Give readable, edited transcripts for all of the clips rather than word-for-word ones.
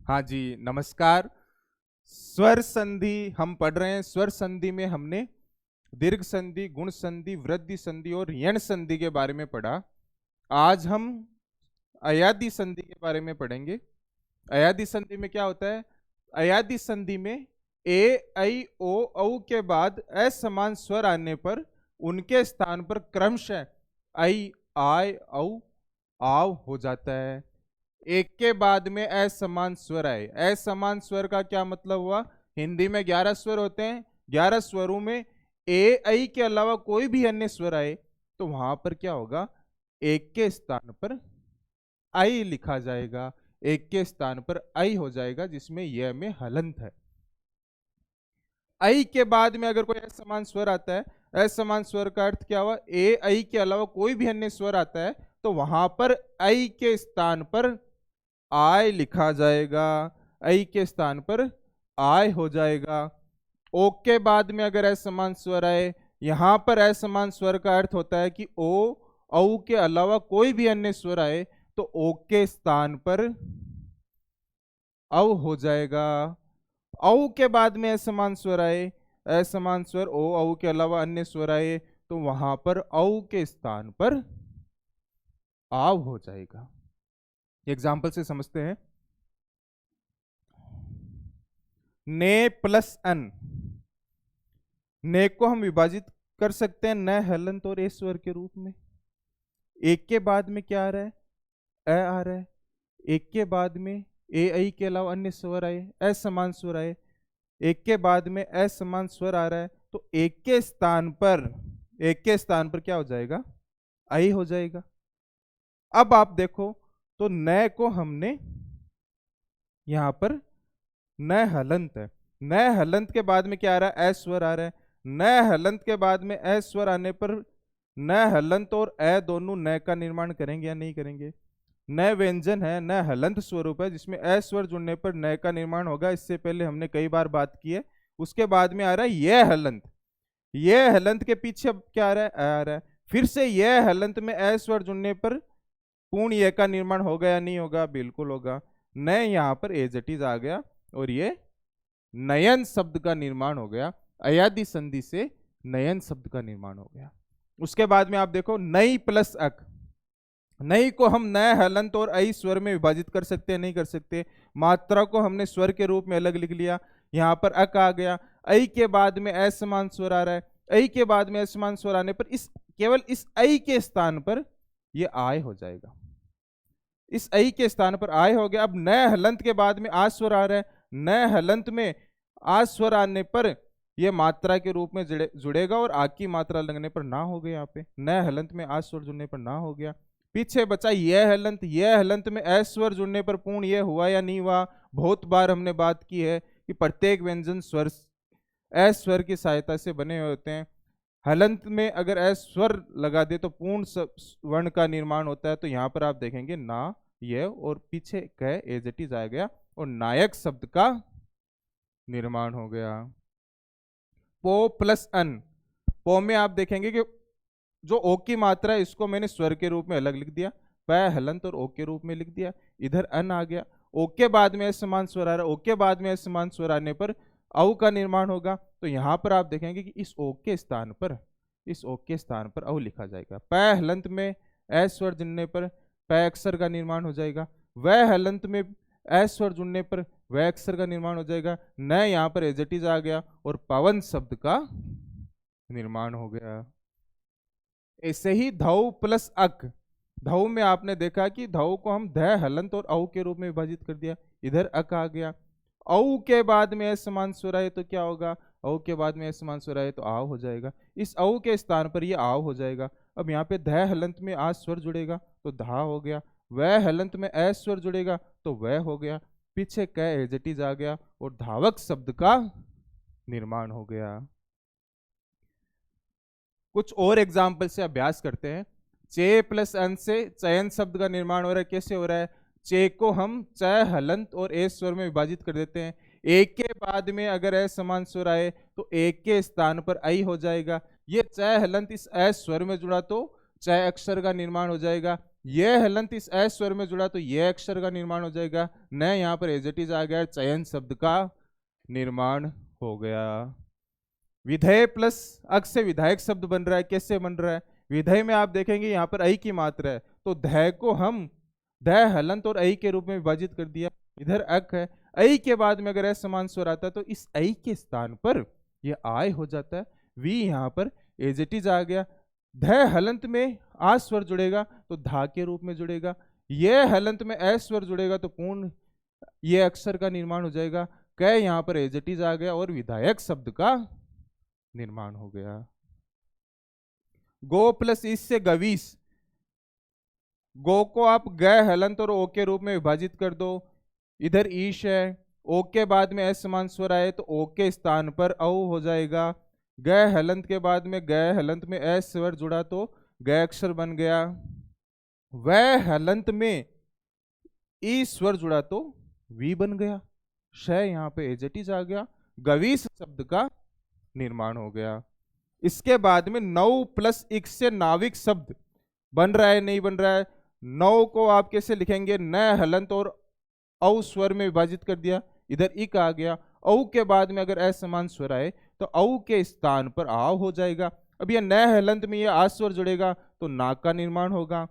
हाँ जी, नमस्कार। स्वर संधि हम पढ़ रहे हैं। स्वर संधि में हमने दीर्घ संधि, गुण संधि, वृद्धि संधि और यण संधि के बारे में पढ़ा। आज हम अयादि संधि के बारे में पढ़ेंगे। अयादि संधि में क्या होता है? अयादि संधि में ए, ऐ, ओ, औ के बाद असमान स्वर आने पर उनके स्थान पर क्रमशः ऐ, आय, औ, आव हो जाता है। एक के बाद में असमान स्वर आए। असमान स्वर का क्या मतलब हुआ? हिंदी में 11 स्वर होते हैं। 11 स्वरों में ए, ऐ के अलावा कोई भी अन्य स्वर आए तो वहां पर क्या होगा? एक के स्थान पर आई लिखा जाएगा। एक के स्थान पर आई हो जाएगा, जिसमें यह में हलंत है। आई के बाद में अगर कोई असमान स्वर आता है, असमान स्वर का अर्थ क्या हुआ? ए, ऐ के अलावा कोई भी अन्य स्वर आता है तो वहां पर ऐ के स्थान पर आय लिखा जाएगा। ऐ के स्थान पर आय हो जाएगा। ओ के बाद में अगर असमान स्वर आए, यहां पर असमान स्वर का अर्थ होता है कि ओ, औ के अलावा कोई भी अन्य स्वर आए तो ओ के स्थान पर औ हो जाएगा। औ के बाद में असमान स्वर आए, असमान स्वर ओ, औ के अलावा अन्य स्वर आए तो वहां पर औ के स्थान पर आव हो जाएगा। एग्जाम्पल से समझते हैं। ने प्लस अन। ने को हम विभाजित कर सकते हैं न, हलंत और ए स्वर के रूप में। एक के बाद में क्या आ रहा है? अ आ रहा है। एक के बाद में ए, ऐ के अलावा अन्य स्वर आए, असमान स्वर आए। एक के बाद में असमान स्वर आ रहा है तो एक के स्थान पर, एक के स्थान पर क्या हो जाएगा? आई हो जाएगा। अब आप देखो तो न को हमने यहां पर न हलंत है। न हलंत के बाद में क्या आ रहा है? अस्वर आ रहा है। न हलंत के बाद में अस्वर आने पर न हलंत और अ दोनों न का निर्माण करेंगे या नहीं करेंगे? न व्यंजन है, न हलंत स्वरूप है, जिसमें अस्वर जुड़ने पर न का निर्माण होगा। इससे पहले हमने कई बार बात की है। उसके बाद में आ रहा है यह हलंत। यह हलंत के पीछे अब क्या आ रहा है? अ आ रहा है। फिर से यह हलंत में अस्वर जुड़ने पर पूर्ण य का निर्माण होगा या नहीं होगा? बिल्कुल होगा। न यहाँ पर एजटिज आ गया और ये नयन शब्द का निर्माण हो गया। अयादि संधि से नयन शब्द का निर्माण हो गया। उसके बाद में आप देखो नई प्लस अक। नई को हम नए हलंत और ऐ स्वर में विभाजित कर सकते हैं, नहीं कर सकते? मात्रा को हमने स्वर के रूप में अलग लिख लिया। यहाँ पर अक आ गया। ऐ के बाद में असमान स्वर आ रहा है। ऐ के बाद में असमान स्वर आने पर इस केवल इस ऐ के स्थान पर यह आय हो जाएगा। इस ऐ के स्थान पर आय हो गया। अब नए हलंत के बाद में आ स्वर आ रहा है। नए हलंत में आ स्वर आने पर यह मात्रा के रूप में जुड़ेगा और आ की मात्रा लगने पर ना हो गया। यहाँ पे नए हलंत में आ स्वर जुड़ने पर ना हो गया। पीछे बचा यह हलंत। यह हलंत में अस्वर जुड़ने पर पूर्ण यह हुआ या नहीं हुआ? बहुत बार हमने बात की है कि प्रत्येक व्यंजन स्वर अस्वर की सहायता से बने हुए होते हैं। हलंत में अगर अस्वर लगा दे तो पूर्ण वर्ण का निर्माण होता है। तो यहाँ पर आप देखेंगे ना, यह और पीछे कह एजटिज आ गया और नायक शब्द का निर्माण हो गया। पो प्लस अन। पो में आप देखेंगे कि जो ओ की मात्रा है इसको मैंने स्वर के रूप में अलग लिख दिया, प हलंत और ओ के रूप में लिख दिया। इधर अन आ गया। ओ के बाद में असमान स्वर आ रहा है। ओ के बाद में असमान स्वर आने पर औ का निर्माण होगा। तो यहां पर आप देखेंगे कि इस ओ के स्थान पर, इस ओ के स्थान पर औ लिखा जाएगा। प हलंत में अस्वर जुड़ने पर प अक्षर का निर्माण हो जाएगा। वह हलंत में अस्वर जुड़ने पर वह अक्षर का निर्माण हो जाएगा। न यहाँ पर एजटिज आ गया और पवन शब्द का निर्माण हो गया। ऐसे ही धौ प्लस अक। धौ में आपने देखा कि धौ को हम ध हलंत और औ के रूप में विभाजित कर दिया। इधर अक आ गया। औ के बाद में असमान स्वर आए तो क्या होगा? औ के बाद में असमान स्वर आए तो आव हो जाएगा। इस औ के स्थान पर ये आव हो जाएगा। अब यहाँ पे ध हलंत में आ स्वर जुड़ेगा तो धा हो गया। वह हलंत में अ स्वर जुड़ेगा तो वह हो गया। पीछे क एजटिज आ गया और धावक शब्द का निर्माण हो गया। कुछ और एग्जाम्पल से अभ्यास करते हैं। चे प्लस अन से चयन शब्द का निर्माण हो रहा है। कैसे हो रहा है? चे को हम च हलंत और ए स्वर में विभाजित कर देते हैं। एक के बाद में अगर ए समान स्वर आए तो एक के स्थान पर आई हो जाएगा। ये च हलंत इस अ स्वर में जुड़ा तो च अक्षर का निर्माण हो जाएगा। ये हलंत इस ए स्वर में जुड़ा तो ये अक्षर का निर्माण हो जाएगा। न यहाँ पर एज इट इज आ गया, चयन शब्द का निर्माण हो गया। विधेय प्लस अक से विधायक शब्द बन रहा है। कैसे बन रहा है? विधेय में आप देखेंगे यहाँ पर ऐ की मात्रा है, तो धय को हम धय हलंत और ऐ के रूप में विभाजित कर दिया। इधर अक है, ऐ के बाद में अगर ऐ समान स्वर आता है तो इस ऐ के स्थान पर यह आय हो जाता है। वी यहाँ पर एज इट इज आ गया। धय हलंत में आ स्वर जुड़ेगा तो धा के रूप में जुड़ेगा। यह हलंत में ए स्वर जुड़ेगा तो पूर्ण ये अक्षर का निर्माण हो जाएगा। कै यहाँ पर एज इट इज आ गया और विधायक शब्द का निर्माण हो गया। गो प्लस इस से गवीस। गो को आप ग हलंत और ओ के रूप में विभाजित कर दो। इधर ईश है, ओ के बाद में एस समान स्वर आए तो ओ के स्थान पर औ हो जाएगा। ग हलंत के बाद में ग हलंत में एस स्वर जुड़ा तो ग अक्षर बन गया। वह हलंत में ई स्वर जुड़ा तो वी बन गया। श यहाँ पे एज इट इज आ गया। गवीस शब्द का निर्माण हो गया। इसके बाद में नौ प्लस इक से नाविक शब्द बन रहा है, नहीं बन रहा है? नौ को आप कैसे लिखेंगे? न हलंत और औ स्वर में विभाजित कर दिया, इधर इक आ गया। औ के बाद में अगर असमान स्वर आए तो औ के स्थान पर आव हो जाएगा। अब ये न हलंत में ये आ स्वर जुड़ेगा तो ना का निर्माण होगा।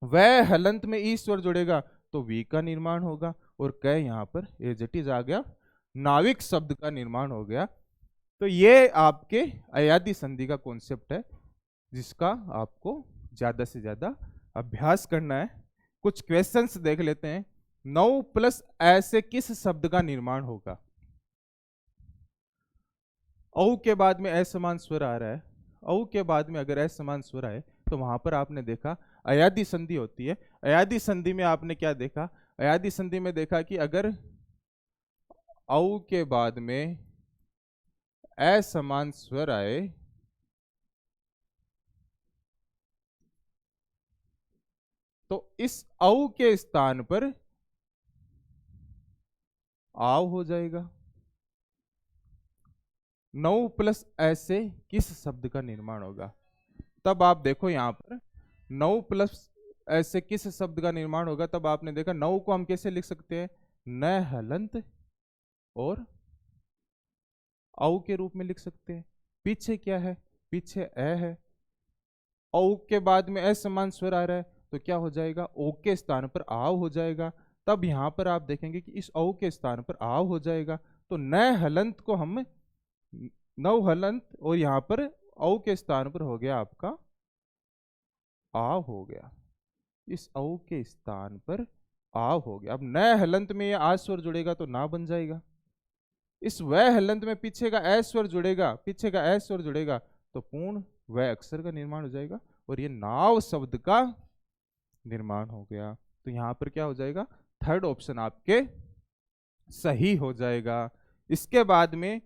वह हलंत में ई स्वर जुड़ेगा तो वी का निर्माण होगा। और क यहाँ पर एज इट इज आ गया, नाविक शब्द का निर्माण हो गया। तो ये आपके अयादी संधि का कॉन्सेप्ट है जिसका आपको ज्यादा से ज्यादा अभ्यास करना है। कुछ क्वेश्चंस देख लेते हैं। 9 प्लस ऐसे किस शब्द का निर्माण होगा? औ के बाद में असमान स्वर आ रहा है, औ के बाद में अगर असमान स्वर आए तो वहां पर आपने देखा अयादी संधि होती है। अयादी संधि में आपने क्या देखा? अयादी संधि में देखा कि अगर औ के बाद में असमान स्वर आए तो इस औ के स्थान पर आव हो जाएगा। 9 प्लस ऐसे किस शब्द का निर्माण होगा? तब आप देखो यहां पर 9 प्लस ऐसे किस शब्द का निर्माण होगा, तब आपने देखा 9 को हम कैसे लिख सकते हैं? न हलंत और औ के रूप में लिख सकते हैं। पीछे क्या है? पीछे ए है। औ के बाद में असमान स्वर आ रहा है तो क्या हो जाएगा? ओ के स्थान पर आव हो जाएगा। तब यहां पर आप देखेंगे कि इस औ के स्थान पर आव हो जाएगा। तो न हलंत को हम नौ हलंत और यहां पर औ के स्थान पर हो गया आपका आव हो गया। इस औ के स्थान पर आव हो गया। अब न हलंत में ये आ स्वर जुड़ेगा तो ना बन जाएगा। इस वह हलंत में पीछे का ए स्वर जुड़ेगा, पीछे का ए स्वर जुड़ेगा तो पूर्ण वह अक्षर का निर्माण हो जाएगा और ये नाव शब्द का निर्माण हो गया। तो यहां पर क्या हो जाएगा? थर्ड ऑप्शन आपके सही हो जाएगा। इसके बाद में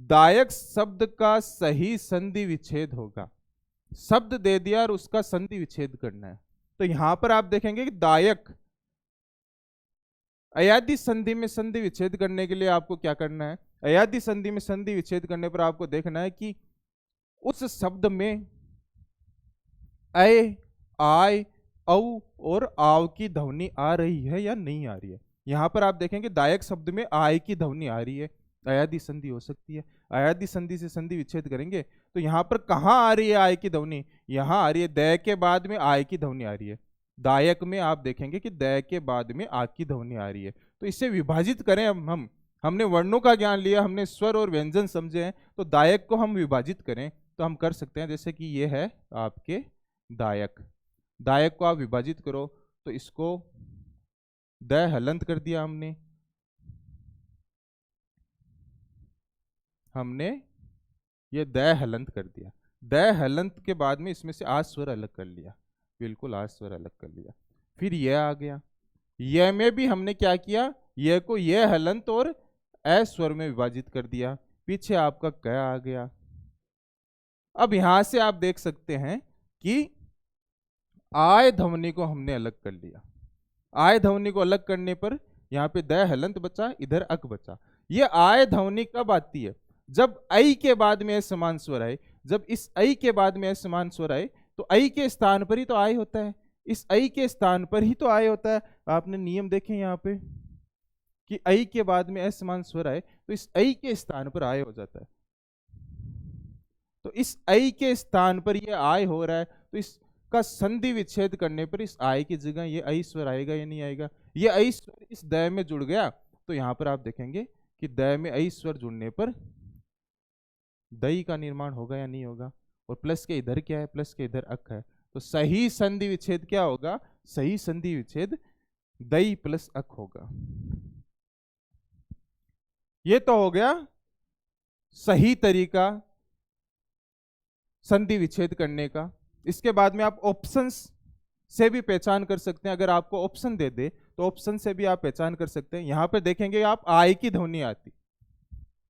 दायक शब्द का सही संधि विच्छेद होगा। शब्द दे दिया और उसका संधि विच्छेद करना है। तो यहां पर आप देखेंगे कि दायक अयादी संधि में संधि विच्छेद करने के लिए आपको क्या करना है? अयादी संधि में संधि विच्छेद करने पर आपको देखना है कि उस शब्द में ऐ, आय, औ और आव की ध्वनि आ रही है या नहीं आ रही है। यहां पर आप देखेंगे दायक शब्द में आय की ध्वनि आ रही है, अयादी संधि हो सकती है। अयादी संधि से संधि विच्छेद करेंगे तो यहां पर कहां आ रही है आय की ध्वनि? यहां आ रही है, दय के बाद में आय की ध्वनि आ रही है। दायक में आप देखेंगे कि दय के बाद में आ की ध्वनि आ रही है। तो इससे विभाजित करें। हमने वर्णों का ज्ञान लिया, हमने स्वर और व्यंजन समझे हैं, तो दायक को हम विभाजित करें तो हम कर सकते हैं। जैसे कि ये है आपके दायक, दायक को आप विभाजित करो तो इसको द हलंत कर दिया हमने ये द हलंत कर दिया। द हलंत के बाद में इसमें से आ स्वर अलग कर लिया, बिल्कुल आ स्वर अलग कर लिया। फिर यह आ गया, यह में भी हमने क्या किया? यह को यह हलंत और ए स्वर में विभाजित कर दिया। पीछे आपका क आ गया। अब यहां से आप देख सकते हैं कि आय ध्वनि को हमने अलग कर लिया। आय ध्वनि को अलग करने पर यहाँ पे द हलंत बचा, इधर अक बचा। ये आय ध्वनि कब आती है? जब ऐ के बाद में समान स्वर आए। जब इस ऐ के बाद में समान स्वर आए तो ऐ के स्थान पर ही तो आय होता है। इस आई के स्थान पर ही तो आय होता है। आपने नियम देखे यहाँ पे कि आई के बाद में असमान स्वर आए तो इस आई के स्थान पर आय हो जाता है। तो इस आई के स्थान पर ये आय हो रहा है, तो इसका संधि विच्छेद करने पर इस आय की जगह ये आई स्वर आएगा या नहीं आएगा? ये आई स्वर इस दय में जुड़ गया, तो यहां पर आप देखेंगे कि दय में आई स्वर जुड़ने पर दई का निर्माण होगा या नहीं होगा। और प्लस के इधर क्या है? प्लस के इधर अक है, तो सही संधि विच्छेद क्या होगा? सही संधि विच्छेद दई प्लस अक होगा। ये तो हो गया सही तरीका संधि विच्छेद करने का। इसके बाद में आप ऑप्शंस से भी पहचान कर सकते हैं। अगर आपको ऑप्शन दे दे तो ऑप्शन से भी आप पहचान कर सकते हैं। यहां पर देखेंगे आप आय की ध्वनि आती,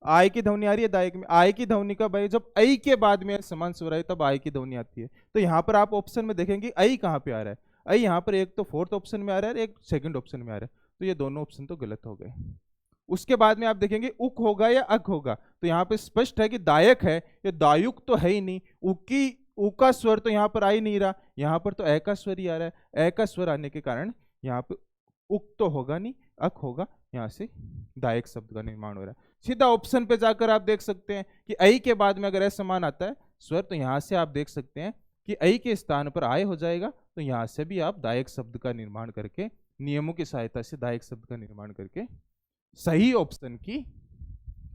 आय की ध्वनि आ रही है दायक में। आय की ध्वनि का भाई जब आई के बाद में समान स्वर आए तब आय की ध्वनि आती है। तो यहां पर आप ऑप्शन में देखेंगे आई कहां पे आ रहा है? आई यहां पर एक तो फोर्थ ऑप्शन में आ रहा है, एक सेकंड ऑप्शन में आ रहा है, तो ये दोनों ऑप्शन तो गलत हो गए। उसके बाद में आप देखेंगे उक होगा या अक होगा, तो यहाँ पे स्पष्ट है कि दायक है, ये दायुक तो है ही नहीं। उकी उ का स्वर तो यहाँ पर आ ही नहीं रहा, यहाँ पर तो ए का स्वर ही आ रहा है। ए का स्वर आने के कारण यहाँ पे उक तो होगा नहीं, अक होगा, यहाँ से दायक शब्द का निर्माण हो रहा है। सीधा ऑप्शन पे जाकर आप देख सकते हैं कि ऐ के बाद में अगर ऐ समान आता है स्वर, तो यहाँ से आप देख सकते हैं कि ऐ के स्थान पर आय हो जाएगा। तो यहाँ से भी आप दायक शब्द का निर्माण करके, नियमों की सहायता से दायक शब्द का निर्माण करके सही ऑप्शन की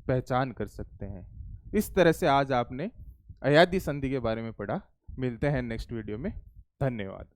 पहचान कर सकते हैं। इस तरह से आज आपने अयादी संधि के बारे में पढ़ा। मिलते हैं नेक्स्ट वीडियो में। धन्यवाद।